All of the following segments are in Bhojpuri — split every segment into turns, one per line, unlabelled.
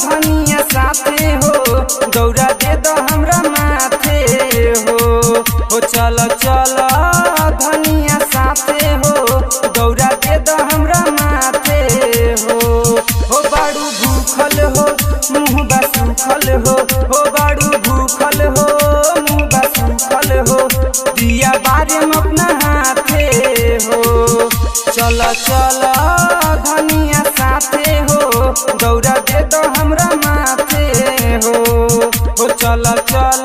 धनिया साथे हो दौड़ा दे दो हमरा माथे हो चल चल धनिया साथे हो दौड़ा दे दो हमरा माथे हो बाड़ू भूखल हो मुँह बा सूखल हो बाड़ू भूखल हो मुँह बा सूखल हो दिया बारे में अपना हाथे हो चल चल धनिया साथे हो दौड़ा दे दो हमरा माथे हो चल चल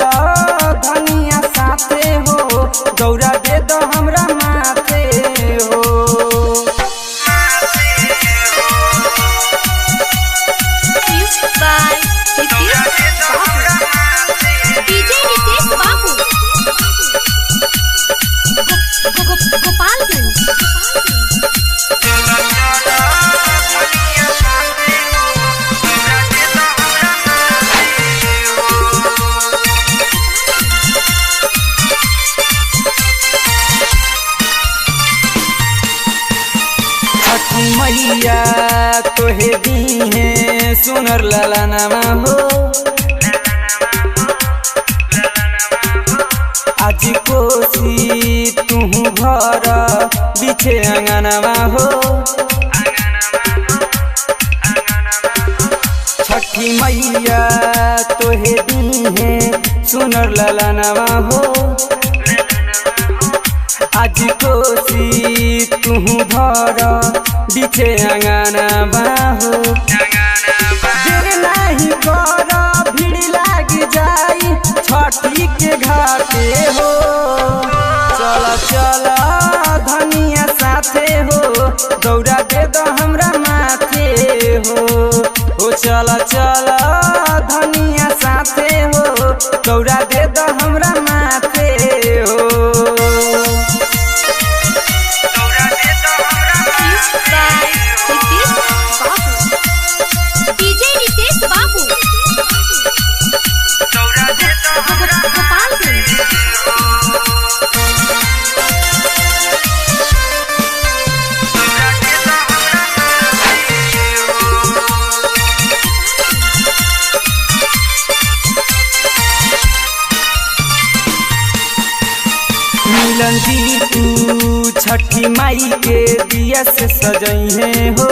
धनिया साथे हो दौड़ा दे दो हमरा माथे हो। मैया तोहे दी है सुनर ललनवा हो आज कोसी तुहू घर बिछे अंगनवा हो छठी मैया तोहे दी है सुनर ललनवा हो आज कोसी तुहू घर बिछे अंगनवा हो देर नहीं कर भीड़ लाग जाई छठी के घाटे हो चल चल धनिया साथे हो दौड़ा दे दो हमरा माथे हो चल चल धनिया साथे हो दौड़ा दे दो हमरा माथे हो। मिलन दी तू छठी माई के दिया से सजइहे हो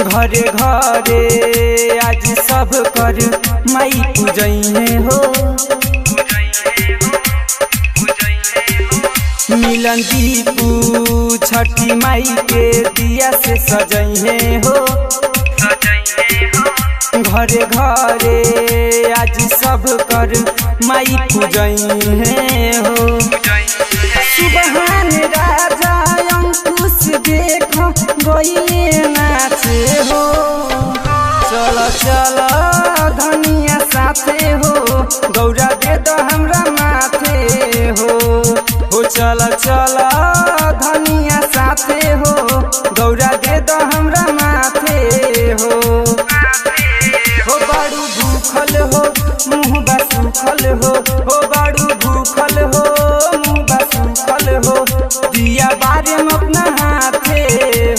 घरे घरे आज सब कर माई पूजइहे हो मिलन दी तू छठी माई के दिया से सजइहे हो घरे घरे आज सब कर माई पूजइहे हो सुबहान राजा अंकुश देख गइले नाचे हो चल चल धनिया साथे हो दौड़ा दे दो हमरा माथे हो चल चल धनिया साथे हो दौड़ा दे दो हमरा माथे हो बाड़ू भूखल हो मुँह बा सूखल हो बाड़ू भूखल हो मुँह बा सूखल हो दिया बारे में अपना हाथे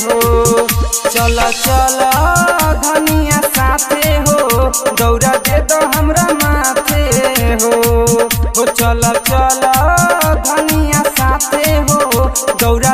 हो चल चल धनिया साथे हो दौड़ा दे दो हमरा माथे हो चल चल धनिया साथे हो दौड़ा